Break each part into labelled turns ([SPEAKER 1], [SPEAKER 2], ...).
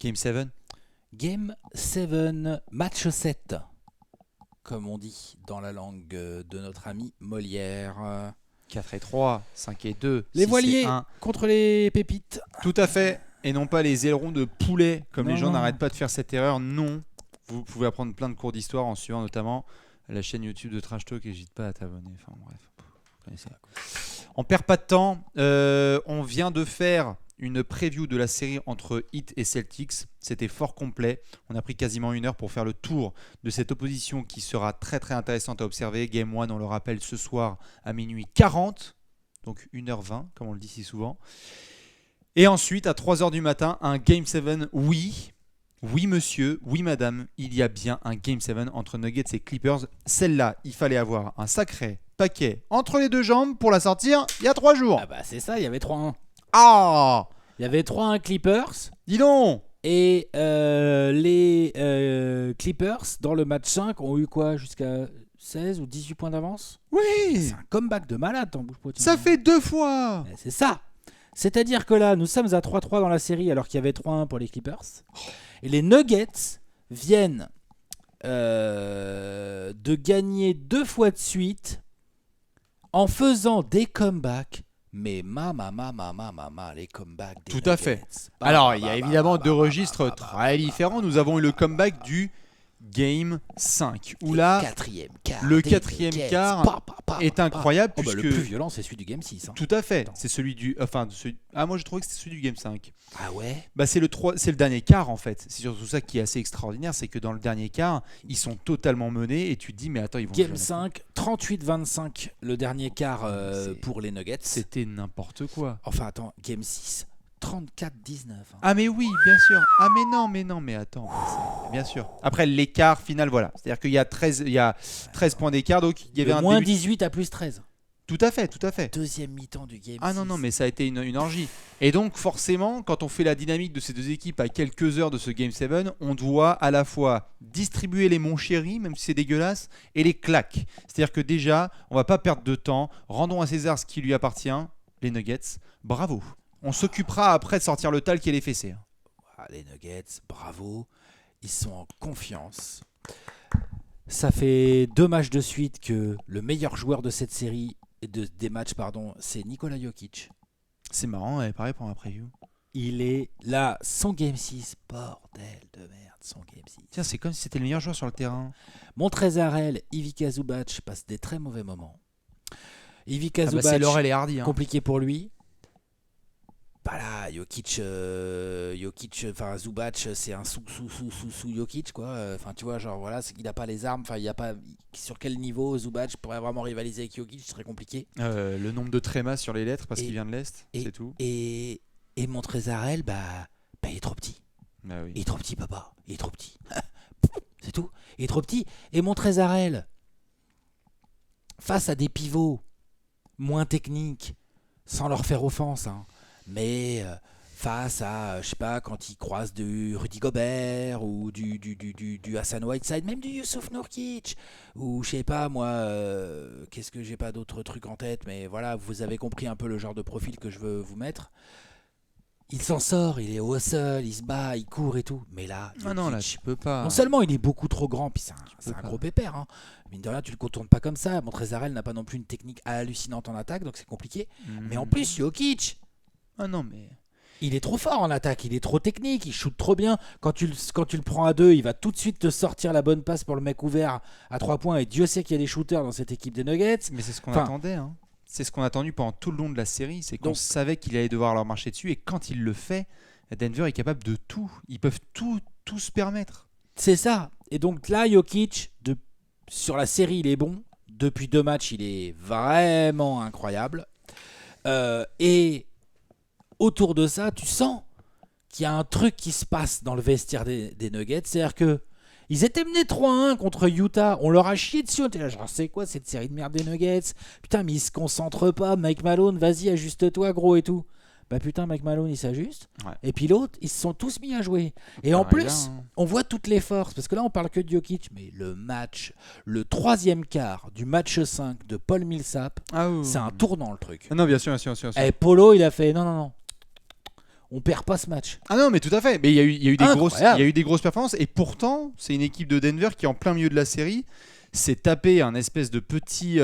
[SPEAKER 1] Game 7.
[SPEAKER 2] Game 7, match 7, comme on dit dans la langue de notre ami Molière.
[SPEAKER 1] 4-3, 5-2,
[SPEAKER 2] Les
[SPEAKER 1] 6-1.
[SPEAKER 2] voiliers contre les pépites.
[SPEAKER 1] Tout à fait. Et non pas les ailerons de poulet, comme
[SPEAKER 2] Non,
[SPEAKER 1] les gens
[SPEAKER 2] non.
[SPEAKER 1] n'arrêtent pas de faire cette erreur. Non. Vous pouvez apprendre plein de cours d'histoire en suivant notamment la chaîne YouTube de Trash Talk. N'hésite pas à t'abonner. Enfin bref, vous connaissez. On perd pas de temps. On vient de faire une preview de la série entre Heat et Celtics. C'était fort complet. On a pris quasiment 1 heure pour faire le tour de cette opposition qui sera très très intéressante à observer. Game 1, on le rappelle, ce soir à minuit 40. Donc 1h20, comme on le dit si souvent. Et ensuite, à 3h du matin, un Game 7. Oui, monsieur, oui, madame, il y a bien un Game 7 entre Nuggets et Clippers. Celle-là, il fallait avoir un sacré paquet entre les deux jambes pour la sortir il y a 3 jours.
[SPEAKER 2] Ah bah c'est ça, il y avait 3-1.
[SPEAKER 1] Ah,
[SPEAKER 2] Il y avait 3-1 Clippers.
[SPEAKER 1] dis donc.
[SPEAKER 2] Et les Clippers, dans le match 5, ont eu quoi, jusqu'à 16 ou 18 points d'avance?
[SPEAKER 1] Oui,
[SPEAKER 2] C'est un comeback de malade, t'en bouges pas.
[SPEAKER 1] ça fait 2 fois.
[SPEAKER 2] C'est ça. C'est-à-dire que là, nous sommes à 3-3 dans la série alors qu'il y avait 3-1 pour les Clippers. Et les Nuggets viennent de gagner 2 fois de suite en faisant des comebacks. Mais les comebacks des
[SPEAKER 1] Tout à fait.
[SPEAKER 2] Nuggets.
[SPEAKER 1] Alors, il y a évidemment 2 registres très différents. Nous avons eu le comeback du Game 5, où là, le quatrième quart est incroyable
[SPEAKER 2] Oh bah,
[SPEAKER 1] puisque...
[SPEAKER 2] le plus violent, c'est celui du Game 6. Hein.
[SPEAKER 1] Tout à fait.
[SPEAKER 2] Attends.
[SPEAKER 1] C'est celui du... Enfin, moi, je trouvais que c'était celui du Game 5.
[SPEAKER 2] Ah ouais.
[SPEAKER 1] Bah, c'est le dernier quart, en fait. C'est surtout ça qui est assez extraordinaire, c'est que dans le dernier quart, ils sont totalement menés et tu te dis, mais attends, ils vont...
[SPEAKER 2] Game 5, 38-25, le dernier quart pour les Nuggets.
[SPEAKER 1] C'était n'importe quoi.
[SPEAKER 2] Enfin, attends, Game 6, 34-19. Hein.
[SPEAKER 1] Ah mais oui, bien sûr. Ah mais non, mais attends. Bien sûr. Après, l'écart final, voilà. C'est-à-dire qu'il y a 13 points d'écart, donc il y avait
[SPEAKER 2] De
[SPEAKER 1] un
[SPEAKER 2] moins
[SPEAKER 1] début...
[SPEAKER 2] 18 à plus 13.
[SPEAKER 1] Tout à fait.
[SPEAKER 2] Deuxième mi-temps du Game 6.
[SPEAKER 1] Ah non, mais ça a été une orgie. Et donc forcément, quand on fait la dynamique de ces deux équipes à quelques heures de ce Game 7, on doit à la fois distribuer les mon chéri, même si c'est dégueulasse, et les claques. C'est-à-dire que déjà, on va pas perdre de temps, rendons à César ce qui lui appartient, les Nuggets, bravo. On s'occupera après de sortir le talc et les fessées.
[SPEAKER 2] Ah, les Nuggets, bravo. Ils sont en confiance. Ça fait 2 matchs de suite que le meilleur joueur de cette série, des matchs, c'est Nikola Jokic.
[SPEAKER 1] C'est marrant, elle pareil pour ma preview.
[SPEAKER 2] Il est là, son Game 6, bordel de merde, son Game 6.
[SPEAKER 1] Tiens, c'est comme si c'était le meilleur joueur sur le terrain.
[SPEAKER 2] Montrezl, Ivica Zubac passent des très mauvais moments. Ivica
[SPEAKER 1] C'est
[SPEAKER 2] Zubac,
[SPEAKER 1] Laurel et Hardy. Hein.
[SPEAKER 2] compliqué pour lui. Bah là, Jokic, enfin Zubac, c'est un sous Jokic quoi. Enfin tu vois, genre voilà, c'est qu'il a pas les armes. Enfin il y a pas sur quel niveau Zubac pourrait vraiment rivaliser avec Jokic, ce serait compliqué.
[SPEAKER 1] Le nombre de trémas sur les lettres parce
[SPEAKER 2] Et-
[SPEAKER 1] qu'il vient de l'est, c'est tout.
[SPEAKER 2] Et Montrezl, bah il est trop petit.
[SPEAKER 1] Ah oui.
[SPEAKER 2] Il est trop petit, papa. Il est trop petit. C'est tout. Il est trop petit. Et Montrezl, face à des pivots moins techniques, sans leur faire offense, hein, mais face à, je sais pas, quand ils croisent du Rudy Gobert ou du Hassan Whiteside, même du Youssouf Nourkic, ou je sais pas moi, qu'est-ce que j'ai pas d'autres trucs en tête, mais voilà, vous avez compris un peu le genre de profil que je veux vous mettre. Il s'en sort, il est au hustle, il se bat, il court et tout. Mais là,
[SPEAKER 1] Ah non, là,
[SPEAKER 2] Jokic,
[SPEAKER 1] tu peux pas.
[SPEAKER 2] non seulement il est beaucoup trop grand, puis c'est un
[SPEAKER 1] pas.
[SPEAKER 2] gros pépère. Hein. Mine de rien, tu le contournes pas comme ça. Montrezl n'a pas non plus une technique hallucinante en attaque, donc c'est compliqué. Mais en plus, Jokic,
[SPEAKER 1] Ah non, mais.
[SPEAKER 2] il est trop fort en attaque, il est trop technique, il shoot trop bien. Quand tu le prends à 2, il va tout de suite te sortir la bonne passe pour le mec ouvert à 3 points. Et Dieu sait qu'il y a des shooters dans cette équipe des Nuggets.
[SPEAKER 1] Mais c'est ce qu'on
[SPEAKER 2] Enfin,
[SPEAKER 1] attendait. Hein. C'est ce qu'on a attendu pendant tout le long de la série. C'est qu'on
[SPEAKER 2] Donc-
[SPEAKER 1] savait qu'il allait devoir leur marcher dessus. Et quand il le fait, Denver est capable de tout. Ils peuvent tout se permettre.
[SPEAKER 2] C'est ça. Et donc là, Jokic, sur la série, il est bon. Depuis 2 matchs, il est vraiment incroyable. Et autour de ça, tu sens qu'il y a un truc qui se passe dans le vestiaire des Nuggets. C'est-à-dire que ils étaient menés 3-1 contre Utah. On leur a chié dessus. On était là, genre, c'est quoi cette série de merde des Nuggets? Putain, mais ils se concentrent pas. Mike Malone, vas-y, ajuste-toi, gros, et tout. Bah putain, Mike Malone, il s'ajuste.
[SPEAKER 1] Ouais.
[SPEAKER 2] Et puis l'autre, ils se sont tous mis à jouer. Et en
[SPEAKER 1] Ah,
[SPEAKER 2] plus,
[SPEAKER 1] là, hein.
[SPEAKER 2] on voit toutes les forces. Parce que là, on parle que de Jokic. Mais le match, le 3e quart du match 5 de Paul Millsap,
[SPEAKER 1] Ah oui.
[SPEAKER 2] c'est un tournant, le truc.
[SPEAKER 1] Ah non, bien sûr.
[SPEAKER 2] Et Polo, il a fait non. on perd pas ce match.
[SPEAKER 1] Ah non, mais tout à fait. Mais il y a eu
[SPEAKER 2] Incroyable.
[SPEAKER 1] des grosses performances. Et pourtant, c'est une équipe de Denver qui, en plein milieu de la série, s'est tapé un espèce de petit.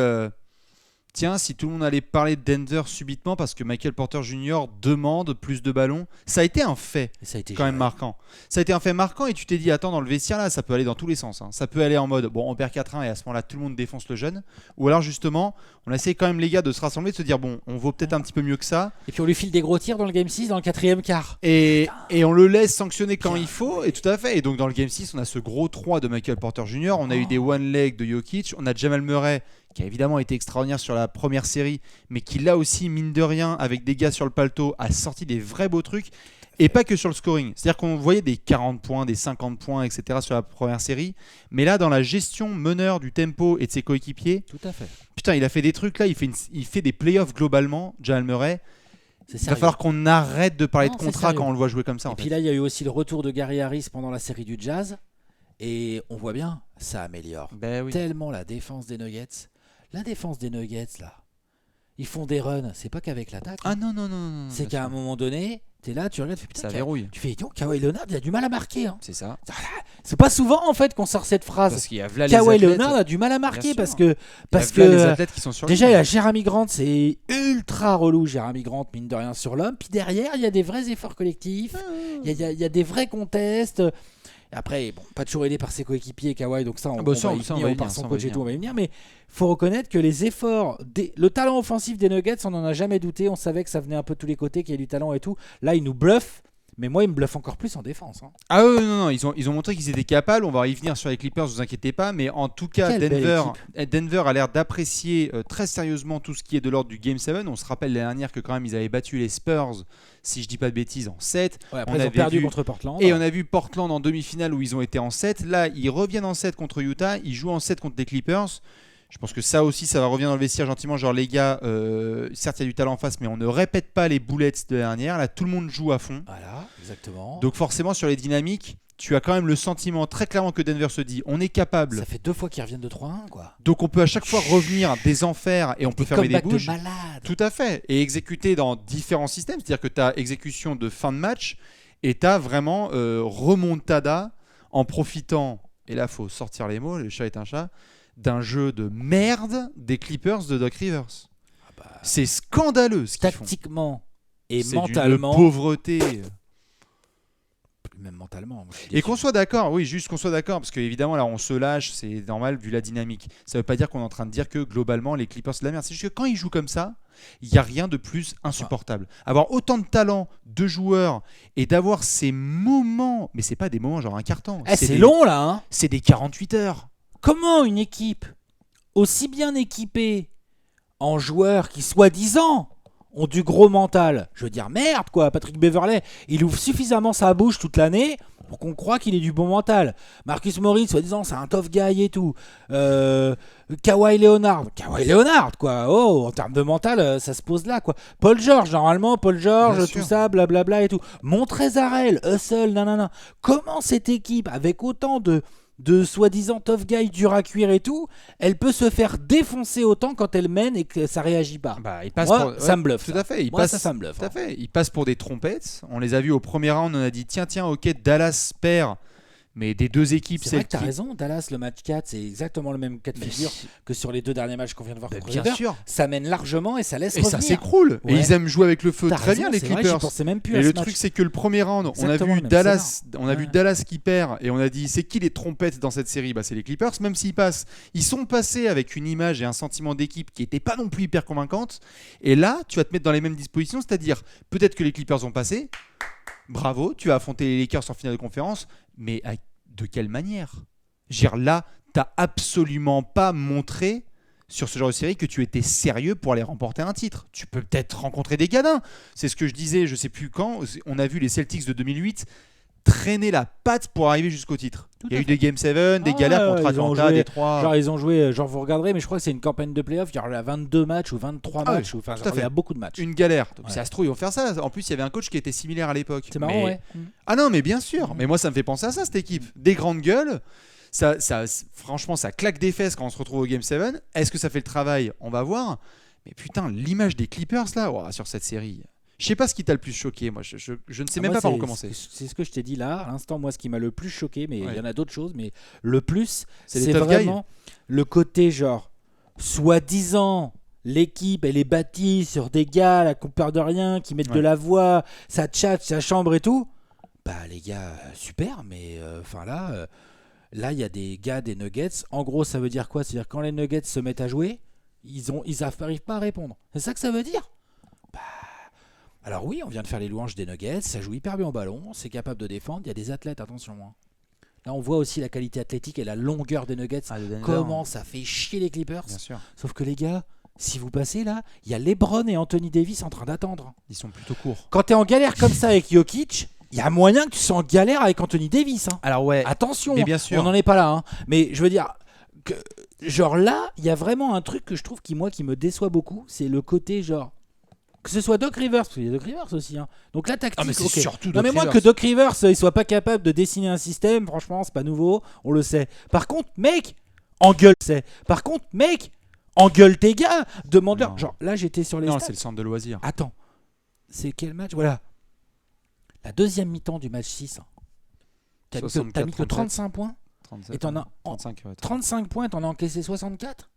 [SPEAKER 1] Tiens, si tout le monde allait parler de Denver subitement parce que Michael Porter Jr. demande plus de ballons, ça a été un fait.
[SPEAKER 2] Et ça a été
[SPEAKER 1] Quand même
[SPEAKER 2] géré.
[SPEAKER 1] marquant. Ça a été un fait marquant et tu t'es dit, attends, dans le vestiaire là, ça peut aller dans tous les sens. Hein. Ça peut aller en mode, bon, on perd 4-1 et à ce moment-là, tout le monde défonce le jeune. Ou alors justement, on a essayé quand même les gars de se rassembler, de se dire, bon, on vaut peut-être un petit peu mieux que ça.
[SPEAKER 2] Et puis on lui file des gros tirs dans le game 6 dans le 4e quart.
[SPEAKER 1] Et on le laisse sanctionner quand
[SPEAKER 2] Bien
[SPEAKER 1] il faut. Et tout à fait. Et donc dans le game 6, on a ce gros 3 de Michael Porter Jr. On a eu des one leg de Jokic. On a Jamal Murray qui a évidemment été extraordinaire sur la première série, mais qui là aussi, mine de rien, avec des gars sur le paletot, a sorti des vrais beaux trucs. Et pas que sur le scoring. C'est-à-dire qu'on voyait des 40 points, des 50 points, etc. sur la première série. Mais là, dans la gestion meneur du tempo et de ses coéquipiers,
[SPEAKER 2] Tout à fait.
[SPEAKER 1] putain, il a fait des trucs là. Il fait des playoffs globalement, Jamal Murray.
[SPEAKER 2] C'est
[SPEAKER 1] Il va
[SPEAKER 2] sérieux.
[SPEAKER 1] falloir qu'on arrête de parler
[SPEAKER 2] Non,
[SPEAKER 1] de
[SPEAKER 2] c'est
[SPEAKER 1] contrat
[SPEAKER 2] sérieux.
[SPEAKER 1] quand on le voit jouer comme ça.
[SPEAKER 2] Et
[SPEAKER 1] En
[SPEAKER 2] puis
[SPEAKER 1] fait.
[SPEAKER 2] là, il y a eu aussi le retour de Gary Harris pendant la série du Jazz. Et on voit bien, ça améliore
[SPEAKER 1] Ben oui.
[SPEAKER 2] tellement la défense des Nuggets. La défense des Nuggets, là, ils font des runs. C'est pas qu'avec l'attaque.
[SPEAKER 1] Ah non, non, non, non.
[SPEAKER 2] C'est qu'à un moment donné, t'es là, tu regardes, tu fais putain,
[SPEAKER 1] Ça verrouille.
[SPEAKER 2] tu fais, dis donc, Kawhi Leonard, il a du mal à marquer. Hein.
[SPEAKER 1] C'est ça.
[SPEAKER 2] C'est pas souvent en fait qu'on sort cette phrase.
[SPEAKER 1] Parce qu'il y a là les
[SPEAKER 2] Kawhi
[SPEAKER 1] athlètes.
[SPEAKER 2] Leonard a du mal à marquer
[SPEAKER 1] sûr.
[SPEAKER 2] parce que
[SPEAKER 1] Il y a là les athlètes qui sont sur
[SPEAKER 2] déjà
[SPEAKER 1] lui.
[SPEAKER 2] il y a Jeremy Grant, c'est ultra relou Jeremy Grant mine de rien sur l'homme. Puis derrière il y a des vrais efforts collectifs, il y a des vrais contests. Après, bon, pas toujours aidé par ses coéquipiers Kawhi, donc ça, on,
[SPEAKER 1] Ah bah
[SPEAKER 2] on
[SPEAKER 1] ça,
[SPEAKER 2] va y
[SPEAKER 1] ça, on
[SPEAKER 2] venir,
[SPEAKER 1] va y
[SPEAKER 2] ou par
[SPEAKER 1] venir,
[SPEAKER 2] son
[SPEAKER 1] ça, on va
[SPEAKER 2] coach
[SPEAKER 1] y
[SPEAKER 2] et tout,
[SPEAKER 1] venir.
[SPEAKER 2] on va y venir. Mais faut reconnaître que les efforts, le talent offensif des Nuggets, on n'en a jamais douté. On savait que ça venait un peu de tous les côtés, qu'il y a du talent et tout. Là, ils nous bluffent. Mais moi, ils me bluffent encore plus en défense. Hein.
[SPEAKER 1] Ah oui, non, non, ils ont montré qu'ils étaient capables. On va y venir sur les Clippers, vous inquiétez pas. Mais en tout cas,
[SPEAKER 2] Quelle belle
[SPEAKER 1] Denver a l'air d'apprécier très sérieusement tout ce qui est de l'ordre du Game 7. On se rappelle l'année dernière que quand même ils avaient battu les Spurs, si je dis pas de bêtises, en 7.
[SPEAKER 2] Ouais, après,
[SPEAKER 1] On
[SPEAKER 2] ils ont
[SPEAKER 1] avait
[SPEAKER 2] perdu
[SPEAKER 1] vu-
[SPEAKER 2] contre Portland.
[SPEAKER 1] Et on a vu Portland en demi-finale où ils ont été en 7. Là, ils reviennent en 7 contre Utah. Ils jouent en 7 contre les Clippers. Je pense que ça aussi, ça va revenir dans le vestiaire gentiment. Genre, les gars, certes, il y a du talent en face, mais on ne répète pas les bullets de l'année dernière. Là, tout le monde joue à fond.
[SPEAKER 2] Voilà, exactement.
[SPEAKER 1] Donc, forcément, sur les dynamiques, tu as quand même le sentiment très clairement que Denver se dit on est capable.
[SPEAKER 2] Ça fait 2 fois qu'ils reviennent de 3-1, quoi.
[SPEAKER 1] Donc, on peut à chaque fois revenir des enfers et on peut fermer des
[SPEAKER 2] Comeback
[SPEAKER 1] bouches.
[SPEAKER 2] de malade.
[SPEAKER 1] Tout à fait. Et exécuter dans différents systèmes. C'est-à-dire que tu as exécution de fin de match et tu as vraiment remontada en profitant, et là, il faut sortir les mots, le chat est un chat, d'un jeu de merde des Clippers de Doc Rivers. C'est scandaleux ce qu'ils font.
[SPEAKER 2] Tactiquement et
[SPEAKER 1] C'est d'une
[SPEAKER 2] mentalement.
[SPEAKER 1] pauvreté.
[SPEAKER 2] Même mentalement. moi, je suis
[SPEAKER 1] Et
[SPEAKER 2] déçu.
[SPEAKER 1] qu'on soit d'accord, oui, juste qu'on soit d'accord, parce qu'évidemment, là, on se lâche, c'est normal vu la dynamique. Ça veut pas dire qu'on est en train de dire que globalement, les Clippers, c'est de la merde. C'est juste que quand ils jouent comme ça, il n'y a rien de plus insupportable. Avoir autant de talent, de joueurs, et d'avoir ces moments, mais c'est pas des moments genre un carton.
[SPEAKER 2] C'est
[SPEAKER 1] des-
[SPEAKER 2] long là, hein.
[SPEAKER 1] C'est des 48 heures.
[SPEAKER 2] Comment une équipe aussi bien équipée en joueurs qui soi-disant ont du gros mental, je veux dire merde quoi, Patrick Beverley, il ouvre suffisamment sa bouche toute l'année pour qu'on croit qu'il est du bon mental. Marcus Morris, soi-disant c'est un tough guy et tout. Kawhi Leonard quoi. Oh, en termes de mental, ça se pose là quoi. Paul George, normalement Paul George,
[SPEAKER 1] Bien
[SPEAKER 2] tout
[SPEAKER 1] sûr.
[SPEAKER 2] ça, blablabla et tout. Montrezarel, Hustle, nanana. Comment cette équipe avec autant de soi-disant tough guy dur à cuire et tout, elle peut se faire défoncer autant quand elle mène et que ça réagit pas.
[SPEAKER 1] Bah, il passe
[SPEAKER 2] Moi,
[SPEAKER 1] pour...
[SPEAKER 2] ça me bluffe.
[SPEAKER 1] Tout
[SPEAKER 2] ça.
[SPEAKER 1] à fait. Il
[SPEAKER 2] Moi,
[SPEAKER 1] passe...
[SPEAKER 2] ça me bluffe.
[SPEAKER 1] Tout à fait. Ils passent pour des trompettes. On les a vus au premier round. On a dit tiens, ok, Dallas perd. Mais des deux équipes,
[SPEAKER 2] C'est vrai que
[SPEAKER 1] celles
[SPEAKER 2] t'as raison, Dallas, le match 4, c'est exactement le même cas de figure que sur les 2 derniers matchs qu'on vient de voir contre
[SPEAKER 1] Bien
[SPEAKER 2] Denver.
[SPEAKER 1] sûr.
[SPEAKER 2] Ça mène largement et ça laisse
[SPEAKER 1] Et ça
[SPEAKER 2] revenir.
[SPEAKER 1] s'écroule.
[SPEAKER 2] Ouais.
[SPEAKER 1] Et ils aiment jouer avec le feu
[SPEAKER 2] T'as
[SPEAKER 1] très
[SPEAKER 2] raison,
[SPEAKER 1] bien, les
[SPEAKER 2] c'est vrai,
[SPEAKER 1] Clippers.
[SPEAKER 2] j'y pensais même plus
[SPEAKER 1] Et
[SPEAKER 2] à
[SPEAKER 1] le
[SPEAKER 2] ce
[SPEAKER 1] truc,
[SPEAKER 2] match.
[SPEAKER 1] c'est que le premier round, on a
[SPEAKER 2] Exactement,
[SPEAKER 1] vu
[SPEAKER 2] même
[SPEAKER 1] Dallas, on a
[SPEAKER 2] Ouais.
[SPEAKER 1] vu Dallas qui perd et on a dit c'est qui les trompettes dans cette série. Bah, c'est les Clippers. Même s'ils passent, ils sont passés avec une image et un sentiment d'équipe qui n'était pas non plus hyper convaincante. Et là, tu vas te mettre dans les mêmes dispositions, c'est-à-dire peut-être que les Clippers ont passé. Bravo, tu vas affronter les Lakers en finale de conférence, mais de quelle manière? Je veux dire, là, t'as absolument pas montré sur ce genre de série que tu étais sérieux pour aller remporter un titre. Tu peux peut-être rencontrer des gadins. C'est ce que je disais, je sais plus quand. On a vu les Celtics de 2008 traîner la patte pour arriver jusqu'au titre.
[SPEAKER 2] Tout
[SPEAKER 1] Il y a
[SPEAKER 2] à
[SPEAKER 1] eu
[SPEAKER 2] fait.
[SPEAKER 1] des Game 7, des galères contre
[SPEAKER 2] ils ont
[SPEAKER 1] Atlanta,
[SPEAKER 2] joué-
[SPEAKER 1] Détroit.
[SPEAKER 2] Genre, ils ont joué, genre vous regarderez, mais je crois que c'est une campagne de playoff. Il y a 22 matchs ou 23
[SPEAKER 1] Ah oui,
[SPEAKER 2] matchs. Enfin,
[SPEAKER 1] tout à
[SPEAKER 2] il y a
[SPEAKER 1] fait.
[SPEAKER 2] beaucoup de matchs.
[SPEAKER 1] Une galère. Donc,
[SPEAKER 2] Ouais.
[SPEAKER 1] ça se trouve, ils vont faire ça. En plus, il y avait un coach qui était similaire à l'époque.
[SPEAKER 2] C'est marrant,
[SPEAKER 1] Mais-
[SPEAKER 2] ouais.
[SPEAKER 1] Ah non, mais bien sûr.
[SPEAKER 2] Mhm.
[SPEAKER 1] Mais moi, ça me fait penser à ça, cette équipe. Des grandes gueules. Franchement, ça claque des fesses quand on se retrouve au Game 7. Est-ce que ça fait le travail? On va voir. Mais putain, l'image des Clippers, là, ouah, sur cette série. Je sais pas ce qui t'a le plus choqué, moi. Je ne sais même
[SPEAKER 2] Moi,
[SPEAKER 1] pas par où
[SPEAKER 2] c'est
[SPEAKER 1] commencer.
[SPEAKER 2] c'est ce que je t'ai dit là. À l'instant, moi, ce qui m'a le plus choqué, mais il
[SPEAKER 1] Ouais.
[SPEAKER 2] y en a d'autres choses, mais le plus,
[SPEAKER 1] C'est les
[SPEAKER 2] c'est
[SPEAKER 1] tough guys.
[SPEAKER 2] vraiment le côté genre, soi-disant, l'équipe, elle est bâtie sur des gars, là, qu'on perd de rien, qui mettent de
[SPEAKER 1] Ouais.
[SPEAKER 2] la voix, ça tchatche, ça chambre et tout. Bah, les gars, super, mais enfin là, il y a des gars des Nuggets. En gros, ça veut dire quoi? C'est-à-dire quand les Nuggets se mettent à jouer, ils n'arrivent pas à répondre. C'est ça que ça veut dire? Alors oui, on vient de faire les louanges des Nuggets, ça joue hyper bien au ballon, c'est capable de défendre, il y a des athlètes, attention. Hein. Là, on voit aussi la qualité athlétique et la longueur des Nuggets.
[SPEAKER 1] Ah, de Denver,
[SPEAKER 2] Comment
[SPEAKER 1] hein.
[SPEAKER 2] ça fait chier les Clippers.
[SPEAKER 1] Bien sûr.
[SPEAKER 2] Sauf que les gars, si vous passez là, il y a LeBron et Anthony Davis en train d'attendre.
[SPEAKER 1] Ils sont plutôt courts.
[SPEAKER 2] Quand tu es en galère comme ça avec Jokic, il y a moyen que tu sois en galère avec Anthony Davis. Hein.
[SPEAKER 1] Alors ouais.
[SPEAKER 2] Attention,
[SPEAKER 1] Mais bien sûr.
[SPEAKER 2] on n'en est pas là. Hein. Mais je veux dire, que, genre là, il y a vraiment un truc que je trouve qui me déçoit beaucoup, c'est le côté genre... Que ce soit Doc Rivers, parce qu'il y a Doc Rivers aussi. Hein. Donc la tactique,
[SPEAKER 1] Ah mais c'est
[SPEAKER 2] ok.
[SPEAKER 1] surtout
[SPEAKER 2] Non
[SPEAKER 1] Doc
[SPEAKER 2] mais moi
[SPEAKER 1] Rivers.
[SPEAKER 2] que Doc Rivers il soit pas capable de dessiner un système, franchement c'est pas nouveau, on le sait. Par contre mec, engueule engueule tes gars, demande-leur.
[SPEAKER 1] Non.
[SPEAKER 2] Genre là j'étais sur les
[SPEAKER 1] Non,
[SPEAKER 2] stats.
[SPEAKER 1] c'est le centre de loisirs.
[SPEAKER 2] Attends, c'est quel match? Voilà, la deuxième mi-temps du match 6. Hein. T'as mis
[SPEAKER 1] 64,
[SPEAKER 2] que 35 points
[SPEAKER 1] 37,
[SPEAKER 2] et t'en as
[SPEAKER 1] 35, ouais.
[SPEAKER 2] 35 points et t'en as encaissé 64.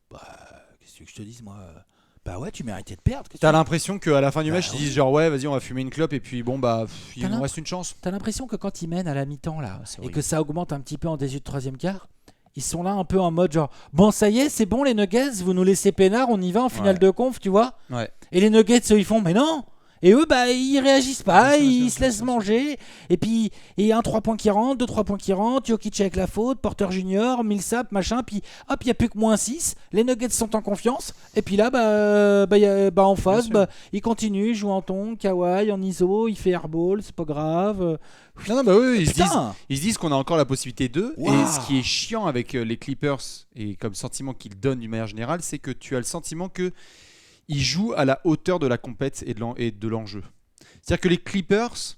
[SPEAKER 2] Bah qu'est-ce que je te dise moi? Bah ouais tu méritais de perdre.
[SPEAKER 1] T'as l'impression qu'à la fin du
[SPEAKER 2] Bah,
[SPEAKER 1] match, ils
[SPEAKER 2] oui.
[SPEAKER 1] disent genre ouais, vas-y, on va fumer une clope et puis bon bah il
[SPEAKER 2] T'as
[SPEAKER 1] nous
[SPEAKER 2] l'im-
[SPEAKER 1] reste une chance.
[SPEAKER 2] T'as l'impression que quand ils mènent à la mi-temps là,
[SPEAKER 1] Ah, c'est
[SPEAKER 2] et
[SPEAKER 1] horrible.
[SPEAKER 2] que ça augmente un petit peu en début de troisième quart, ils sont là un peu en mode genre bon ça y est c'est bon les Nuggets, vous nous laissez peinard, on y va en finale
[SPEAKER 1] Ouais.
[SPEAKER 2] de conf, tu vois.
[SPEAKER 1] Ouais.
[SPEAKER 2] Et les Nuggets eux ils font mais non. Et eux bah ils réagissent pas,
[SPEAKER 1] Bien sûr,
[SPEAKER 2] ils
[SPEAKER 1] bien
[SPEAKER 2] se
[SPEAKER 1] sûr,
[SPEAKER 2] laissent
[SPEAKER 1] bien sûr.
[SPEAKER 2] manger. Et puis et un 3 points qui rentre, 2 3 points qui rentrent, Jokic avec la faute, Porter Junior, Millsap machin, puis hop il y a plus que moins 6, les Nuggets sont en confiance. Et puis là en face
[SPEAKER 1] sûr.
[SPEAKER 2] bah ils continuent, ils jouent en ton, Kawhi en ISO, il fait airball, c'est pas grave.
[SPEAKER 1] Non, bah oui,
[SPEAKER 2] Putain.
[SPEAKER 1] ils se disent qu'on a encore la possibilité d'eux. Et
[SPEAKER 2] Waouh.
[SPEAKER 1] ce qui est chiant avec les Clippers et comme sentiment qu'ils donnent d'une manière générale, c'est que tu as le sentiment que ils jouent à la hauteur de la compète et de l'enjeu. C'est-à-dire que les Clippers,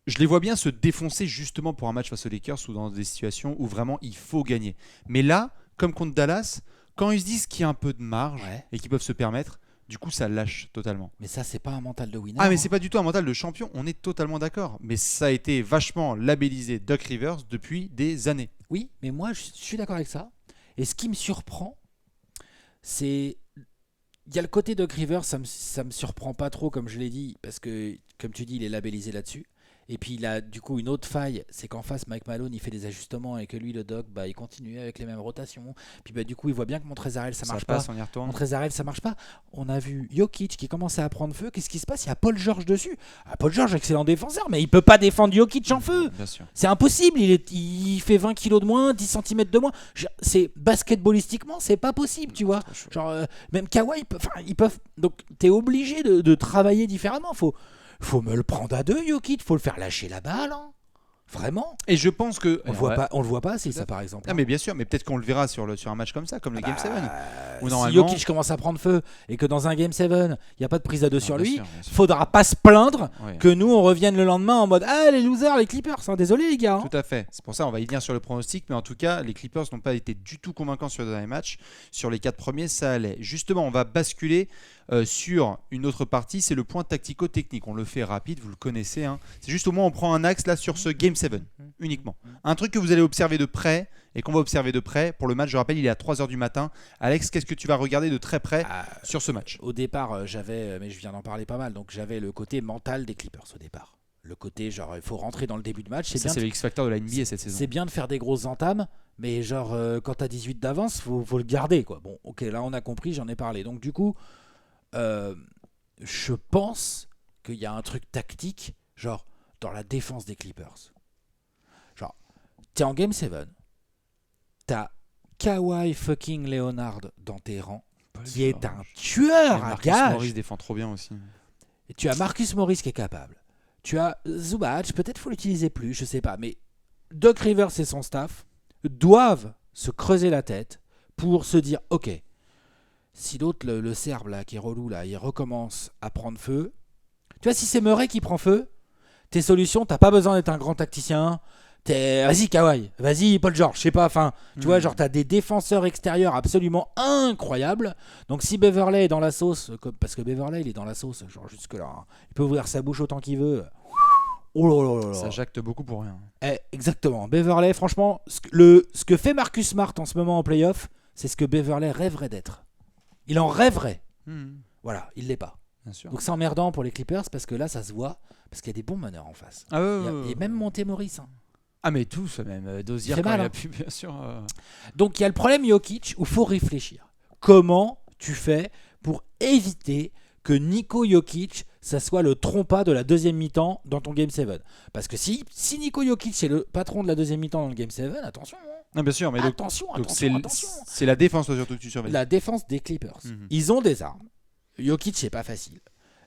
[SPEAKER 1] je les vois bien se défoncer justement pour un match face aux Lakers ou dans des situations où vraiment il faut gagner. Mais là, comme contre Dallas, quand ils se disent qu'il y a un peu de marge
[SPEAKER 2] Ouais.
[SPEAKER 1] et qu'ils peuvent se permettre, du coup ça lâche totalement.
[SPEAKER 2] Mais ça, c'est pas un mental de winner.
[SPEAKER 1] Ah mais
[SPEAKER 2] hein.
[SPEAKER 1] c'est pas du tout un mental de champion, on est totalement d'accord. Mais ça a été vachement labellisé Doc Rivers depuis des années.
[SPEAKER 2] Oui, mais moi, je suis d'accord avec ça. Et ce qui me surprend, c'est. Il y a le côté Doc Rivers, ça me surprend pas trop, comme je l'ai dit, parce que, comme tu dis, il est labellisé là-dessus. Et puis, il a du coup une autre faille, c'est qu'en face, Mike Malone, il fait des ajustements et que lui, le Doc, bah, il continue avec les mêmes rotations. Puis, bah, du coup, il voit bien que Montrezl ça marche pas.
[SPEAKER 1] passe, on y retourne.
[SPEAKER 2] Montrezl ça marche pas. On a vu Jokic qui commençait à prendre feu. Qu'est-ce qui se passe? Il y a Paul George dessus. Ah, Paul George, excellent défenseur, mais il peut pas défendre Jokic en feu.
[SPEAKER 1] Bien sûr.
[SPEAKER 2] C'est impossible, il fait 20 kilos de moins, 10 cm de moins. C'est basketballistiquement, c'est pas possible, tu vois.
[SPEAKER 1] Trop chaud.
[SPEAKER 2] Genre, même Kawhi, ils peuvent. Donc, t'es obligé de travailler différemment. Faut me le prendre à deux, Jokic. Faut le faire lâcher la balle. Hein. Vraiment.
[SPEAKER 1] Et je pense que
[SPEAKER 2] On le voit pas assez, ça, par exemple.
[SPEAKER 1] Ah mais bien sûr, mais peut-être qu'on le verra sur un match comme ça, comme le Game 7. Où
[SPEAKER 2] Si
[SPEAKER 1] normalement...
[SPEAKER 2] Jokic commence à prendre feu et que dans un Game 7, il n'y a pas de prise à deux sur
[SPEAKER 1] bien
[SPEAKER 2] lui,
[SPEAKER 1] sûr, bien sûr.
[SPEAKER 2] faudra pas se plaindre
[SPEAKER 1] Ouais.
[SPEAKER 2] que nous, on revienne le lendemain en mode ah, les losers, les Clippers. Hein. Désolé, les gars. Hein.
[SPEAKER 1] Tout à fait. C'est pour ça on va y venir sur le pronostic, mais en tout cas, les Clippers n'ont pas été du tout convaincants sur le dernier match. Sur les 4 premiers, ça allait. Justement, on va basculer sur une autre partie, c'est le point tactico-technique. On le fait rapide, vous le connaissez. Hein. C'est juste au moins on prend un axe là sur ce Game 7 uniquement. Un truc que vous allez observer de près et qu'on va observer de près pour le match. Je rappelle, il est à 3h du matin. Alex, qu'est-ce que tu vas regarder de très près sur ce match?
[SPEAKER 2] Au départ, j'avais, mais je viens d'en parler pas mal, donc j'avais le côté mental des Clippers au départ. Le côté genre il faut rentrer dans le début de match,
[SPEAKER 1] Ça, c'est le X-Factor de la NBA cette saison.
[SPEAKER 2] c'est bien de faire des grosses entames, mais genre quand t'as 18 d'avance, faut le garder quoi. Bon, ok, là on a compris, j'en ai parlé. Donc du coup, je pense qu'il y a un truc tactique, genre dans la défense des Clippers. Genre, t'es en Game 7, t'as Kawhi fucking Leonard dans tes rangs, qui est un tueur à
[SPEAKER 1] Marcus
[SPEAKER 2] gage.
[SPEAKER 1] Morris défend trop bien aussi.
[SPEAKER 2] Et tu as Marcus Morris qui est capable. Tu as Zubac, peut-être faut l'utiliser plus, je sais pas. Mais Doc Rivers et son staff doivent se creuser la tête pour se dire, ok, si l'autre, le Serbe là, qui est relou là, il recommence à prendre feu. Tu vois, si c'est Murray qui prend feu, tes solutions, t'as pas besoin d'être un grand tacticien. Vas-y Kawhi, vas-y Paul George, je sais pas, enfin, tu vois, genre t'as des défenseurs extérieurs absolument incroyables. Donc si Beverley est dans la sauce, parce que Beverley il est dans la sauce, genre jusque là, hein. Il peut ouvrir sa bouche autant qu'il veut. Oh là là là là.
[SPEAKER 1] Ça jacte beaucoup pour rien.
[SPEAKER 2] Exactement, Beverley, franchement, ce que fait Marcus Smart en ce moment en playoff, c'est ce que Beverley rêverait d'être. Il en rêverait. Voilà, il l'est pas.
[SPEAKER 1] Bien sûr.
[SPEAKER 2] Donc c'est emmerdant pour les Clippers parce que là ça se voit, parce qu'il y a des bons meneurs en face.
[SPEAKER 1] Ah
[SPEAKER 2] Et même Monte Morris. Hein.
[SPEAKER 1] Ah mais tous même Dozier
[SPEAKER 2] fait
[SPEAKER 1] quand
[SPEAKER 2] mal,
[SPEAKER 1] il
[SPEAKER 2] hein.
[SPEAKER 1] a pu bien sûr.
[SPEAKER 2] Donc il y a le problème Jokic où il faut réfléchir. Comment tu fais pour éviter que Nico Jokic, ça soit le trompas de la deuxième mi-temps dans ton Game 7 ? Parce que si Nico Jokic est le patron de la deuxième mi-temps dans le Game 7, attention.
[SPEAKER 1] Non bien sûr, mais donc
[SPEAKER 2] Attention.
[SPEAKER 1] c'est la défense surtout que tu surveilles.
[SPEAKER 2] La défense des Clippers. Ils ont des armes. Jokic, c'est pas facile.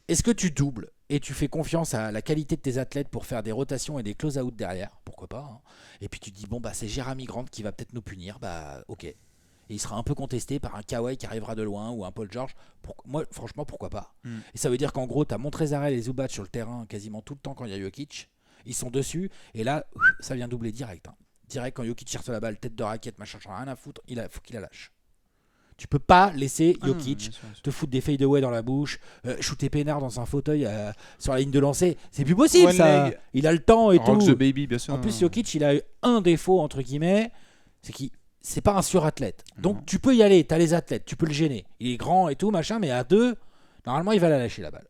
[SPEAKER 2] Est-ce que tu doubles et tu fais confiance à la qualité de tes athlètes pour faire des rotations et des close-out derrière ? Pourquoi pas, hein. Et puis tu te dis, bon, bah c'est Jeremy Grant qui va peut-être nous punir. Bah ok. Et il sera un peu contesté par un Kawhi qui arrivera de loin ou un Paul George. Moi, franchement, pourquoi pas ? Et ça veut dire qu'en gros, tu as Montrezl et Zubac sur le terrain quasiment tout le temps quand il y a Jokic. Ils sont dessus. Et là, ça vient doubler direct. Hein. Direct, quand Jokic cherche la balle, tête de raquette, machin, rien à foutre, faut qu'il la lâche. Tu peux pas laisser Jokic
[SPEAKER 1] bien sûr.
[SPEAKER 2] te foutre des fadeaway dans la bouche, shooter peinard dans un fauteuil sur la ligne de lancer. C'est plus possible,
[SPEAKER 1] One
[SPEAKER 2] ça.
[SPEAKER 1] leg.
[SPEAKER 2] Il a le temps et
[SPEAKER 1] Rock
[SPEAKER 2] tout.
[SPEAKER 1] the baby, bien sûr.
[SPEAKER 2] En plus, Jokic, il a eu un défaut, entre guillemets, c'est qu'il c'est pas un surathlète. Donc
[SPEAKER 1] Non.
[SPEAKER 2] tu peux y aller, t'as les athlètes, tu peux le gêner. Il est grand et tout, machin, mais à 2, normalement, il va la lâcher la balle.